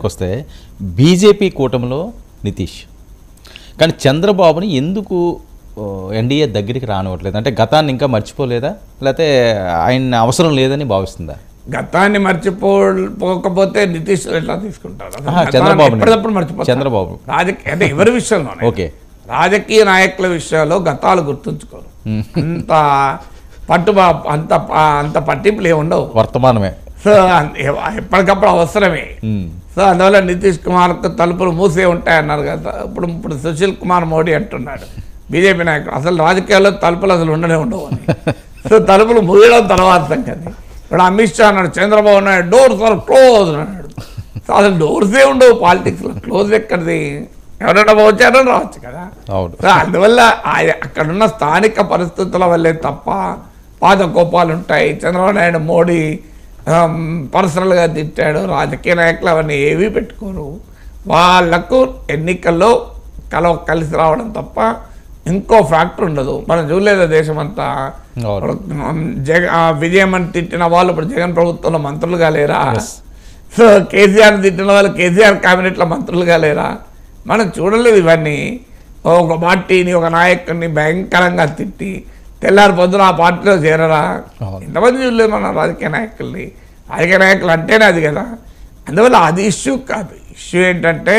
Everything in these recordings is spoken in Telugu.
విషయానికి వస్తే బీజేపీ కూటమిలో నితీష్, కానీ చంద్రబాబుని ఎందుకు ఎన్డీఏ దగ్గరికి రానివ్వట్లేదు? అంటే గతాన్ని ఇంకా మర్చిపోలేదా, లేకపోతే ఆయన అవసరం లేదని భావిస్తుందా? గతాన్ని మర్చిపోకపోతే నితీష్ ఎట్లా తీసుకుంటారు? చంద్రబాబు ఎప్పటికప్పుడు మర్చిపోతారు. చంద్రబాబు రాజకీయ అంటే ఎవరి విషయంలో ఓకే, రాజకీయ నాయకుల విషయాల్లో గతాలు గుర్తుంచుకోరు. అంత అంత పట్టింపులు ఏమి ఉండవు, వర్తమానమే. సో ఎప్పటికప్పుడు అవసరమే. సో అందువల్ల నితీష్ కుమార్కు తలుపులు మూసే ఉంటాయన్నారు కదా. ఇప్పుడు సుశీల్ కుమార్ మోడీ అంటున్నాడు, బీజేపీ నాయకుడు, అసలు రాజకీయాల్లో తలుపులు అసలు ఉండనే ఉండవు అని. సో తలుపులు మూయడం తర్వాత సంగతి. ఇప్పుడు అమిత్ షా అన్నాడు, Chandrababu Naidu doors are close అన్నాడు. సో అసలు డోర్సే ఉండవు పాలిటిక్స్లో, క్లోజ్ ఎక్కడిది? ఎవరైనా వచ్చారని రావచ్చు కదా. సో అందువల్ల అక్కడున్న స్థానిక పరిస్థితుల వల్లే తప్ప పాత కోపాలు ఉంటాయి. చంద్రబాబు నాయుడు మోడీ పర్సనల్గా తిట్టాడు, రాజకీయ నాయకులు అవన్నీ ఏవీ పెట్టుకోరు. వాళ్లకు ఎన్నికల్లో కలిసి రావడం తప్ప ఇంకో ఫ్యాక్టర్ ఉండదు. మనం చూడలేదు దేశమంతా విజయం అని తిట్టిన వాళ్ళు ఇప్పుడు జగన్ ప్రభుత్వంలో మంత్రులుగా లేరా? సో కేసీఆర్ తిట్టిన వాళ్ళు కేసీఆర్ క్యాబినెట్లో మంత్రులుగా లేరా? మనం చూడలేదు ఇవన్నీ. ఒక పార్టీని ఒక నాయకుడిని భయంకరంగా తిట్టి తెల్లారి పొద్దున ఆ పార్టీలో చేరరా? ఎంతమంది చూడలేదు మన రాజకీయ నాయకుల్ని. రాజకీయ నాయకులు అంటేనే అది కదా. అందువల్ల అది ఇష్యూ కాదు. ఇష్యూ ఏంటంటే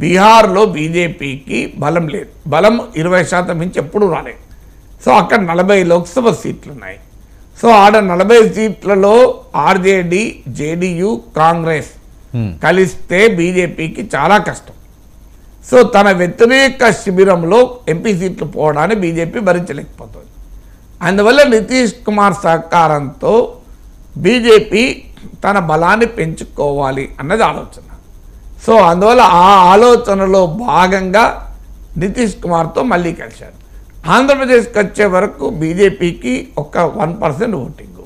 బీహార్లో బీజేపీకి బలం లేదు, బలం 20% మించి ఎప్పుడూ రాలేదు. సో అక్కడ 40 లోక్సభ సీట్లు ఉన్నాయి. సో ఆడ 40 సీట్లలో ఆర్జేడీ, జేడీయూ, కాంగ్రెస్ కలిస్తే బీజేపీకి చాలా కష్టం. సో తన వ్యతిరేక శిబిరంలో ఎంపీ సీట్లు పోవడాన్ని బీజేపీ భరించలేకపోతుంది. అందువల్ల నితీష్ కుమార్ సహకారంతో బీజేపీ తన బలాన్ని పెంచుకోవాలి అన్నది ఆలోచన. సో అందువల్ల ఆ ఆలోచనలో భాగంగా నితీష్ కుమార్తో మళ్ళీ కలిశారు. ఆంధ్రప్రదేశ్కి వచ్చే వరకు బీజేపీకి ఒక 1% ఓటింగు.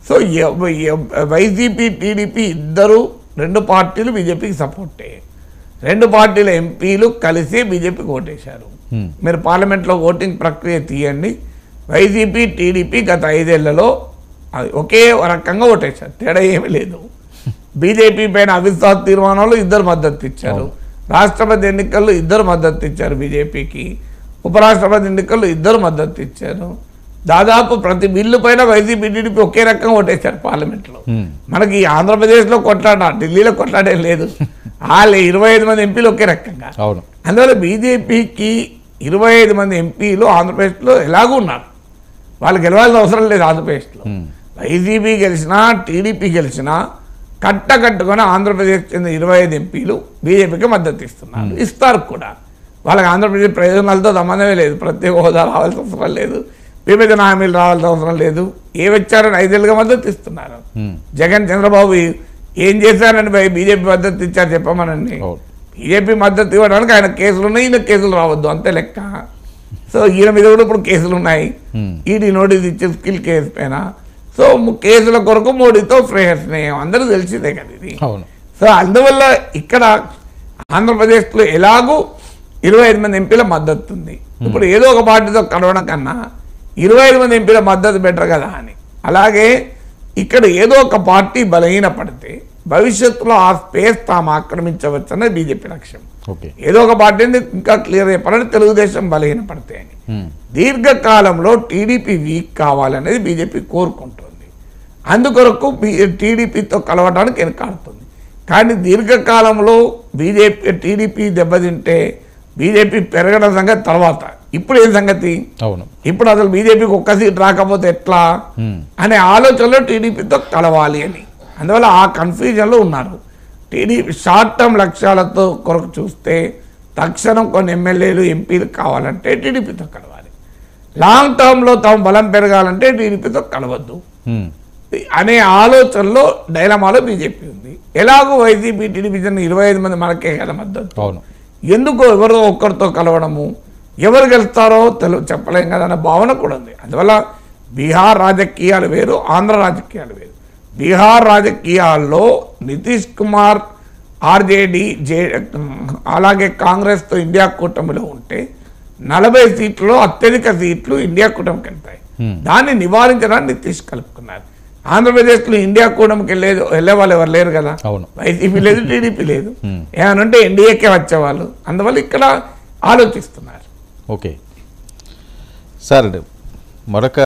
సో వైసీపీ, టీడీపీ ఇద్దరు, 2 పార్టీలు బీజేపీకి సపోర్టే. 2 పార్టీల ఎంపీలు కలిసి బీజేపీకి ఓటేశారు. మీరు పార్లమెంట్లో ఓటింగ్ ప్రక్రియ తీయండి. వైసీపీ, టీడీపీ గత 5 ఏళ్లలో ఒకే రకంగా ఓటేశారు, తేడా ఏమీ లేదు. బీజేపీ పైన అవిశ్వాస తీర్మానంలో 2 మద్దతు ఇచ్చారు. రాష్ట్రపతి ఎన్నికల్లో 2 మద్దతు ఇచ్చారు బీజేపీకి. ఉపరాష్ట్రపతి ఎన్నికల్లో 2 మద్దతు ఇచ్చారు. దాదాపు ప్రతి బిల్లు పైన వైసీపీ, టీడీపీ ఒకే రకంగా ఓటేశారు పార్లమెంట్లో. మనకి ఆంధ్రప్రదేశ్లో కొట్లాడ, ఢిల్లీలో కొట్లాడే లేదు. వాళ్ళు 25 మంది ఎంపీలు ఒకే రకంగా. అందువల్ల బీజేపీకి 25 మంది ఎంపీలు ఆంధ్రప్రదేశ్లో ఎలాగూ ఉన్నారు. వాళ్ళు గెలవాల్సిన అవసరం లేదు. ఆంధ్రప్రదేశ్లో వైసీపీ గెలిచినా, టీడీపీ గెలిచినా కట్టుకొని ఆంధ్రప్రదేశ్ చెందిన 25 ఎంపీలు బీజేపీకి మద్దతు ఇస్తున్నారు, ఇస్తారు కూడా. వాళ్ళకి ఆంధ్రప్రదేశ్ ప్రయోజనాలతో సంబంధమే లేదు. ప్రత్యేక హోదా రావాల్సిన అవసరం లేదు, విభజన హామీలు రావాల్సిన అవసరం లేదు. ఏ వచ్చారని 5 ఏళ్ళుగా మద్దతు ఇస్తున్నారు. జగన్, చంద్రబాబు ఏం చేశారని బీజేపీ మద్దతు ఇచ్చారు చెప్పమనండి. బీజేపీ మద్దతు ఇవ్వడానికి ఆయన కేసులు ఉన్నాయి, ఈయన కేసులు రావద్దు, అంతే లెక్క. సో ఈయన మీద కూడా ఇప్పుడు కేసులు ఉన్నాయి. ఈడీ నోటీస్ ఇచ్చే స్కిల్ కేసు పైన. సో కేసుల కొరకు మోడీతో ఫ్రేయర్ స్నేహం అందరూ తెలిసిందే కదా ఇది. సో అందువల్ల ఇక్కడ ఆంధ్రప్రదేశ్లో ఎలాగూ 25 మంది ఎంపీల మద్దతు ఉంది. ఇప్పుడు ఏదో ఒక పార్టీతో కలవడం కన్నా 25 మంది ఎంపీల మద్దతు బెటర్ కదా అని. అలాగే ఇక్కడ ఏదో ఒక పార్టీ బలహీనపడితే భవిష్యత్తులో ఆ స్పేస్ తాము ఆక్రమించవచ్చు అన్నది బీజేపీ లక్ష్యం. ఏదో ఒక పార్టీని ఇంకా క్లియర్ చెప్పాలని తెలుగుదేశం బలహీనపడితే అని. దీర్ఘకాలంలో టీడీపీ వీక్ కావాలనేది బీజేపీ కోరుకుంటుంది. అందుకొరకు టీడీపీతో కలవడానికి వెనకాడుతుంది. కానీ దీర్ఘకాలంలో టీడీపీ దెబ్బతింటే బీజేపీ పెరగడం సంగతి తర్వాత. ఇప్పుడు ఏం సంగతి? ఇప్పుడు అసలు బీజేపీకి 1 సీట్ రాకపోతే ఎట్లా అనే ఆలోచనలో టీడీపీతో కలవాలి అని. అందువల్ల ఆ కన్ఫ్యూజన్లో ఉన్నారు. టీడీపీ షార్ట్ టర్మ్ లక్ష్యాలతో కొరకు చూస్తే తక్షణం కొన్ని ఎమ్మెల్యేలు, ఎంపీలు కావాలంటే టీడీపీతో కలవాలి. లాంగ్ టర్మ్లో తమ బలం పెరగాలంటే టీడీపీతో కలవద్దు అనే ఆలోచనలో డైలమాలో బీజేపీ ఉంది. ఎలాగో వైసీపీ, టీడీపీ 25 మంది మనకే కదా మద్దతు. ఎందుకు ఎవరో ఒక్కరితో కలవడము, ఎవరు గెలుస్తారో చెప్పలేం కదా అనే భావన కూడా ఉంది. అందువల్ల బీహార్ రాజకీయాలు వేరు, ఆంధ్ర రాజకీయాలు వేరు. బీహార్ రాజకీయాల్లో నితీష్ కుమార్, ఆర్జేడీ, అలాగే కాంగ్రెస్తో ఇండియా కూటమిలో ఉంటే 40 సీట్లలో అత్యధిక సీట్లు ఇండియా కూటమికి వెళ్తాయి. దాన్ని నివారించడానికి నితీష్ కలుపుకున్నారు. ఆంధ్రప్రదేశ్లో ఇండియా కూటమికి వెళ్ళే వాళ్ళు ఎవరు లేరు కదా. అవును. వైసీపీ లేదు, టీడీపీ లేదు. ఏమనంటే ఎన్డీఏకే వచ్చేవాళ్ళు. అందువల్ల ఇక్కడ ఆలోచిస్తున్నారు. ఓకే సార్, మరొక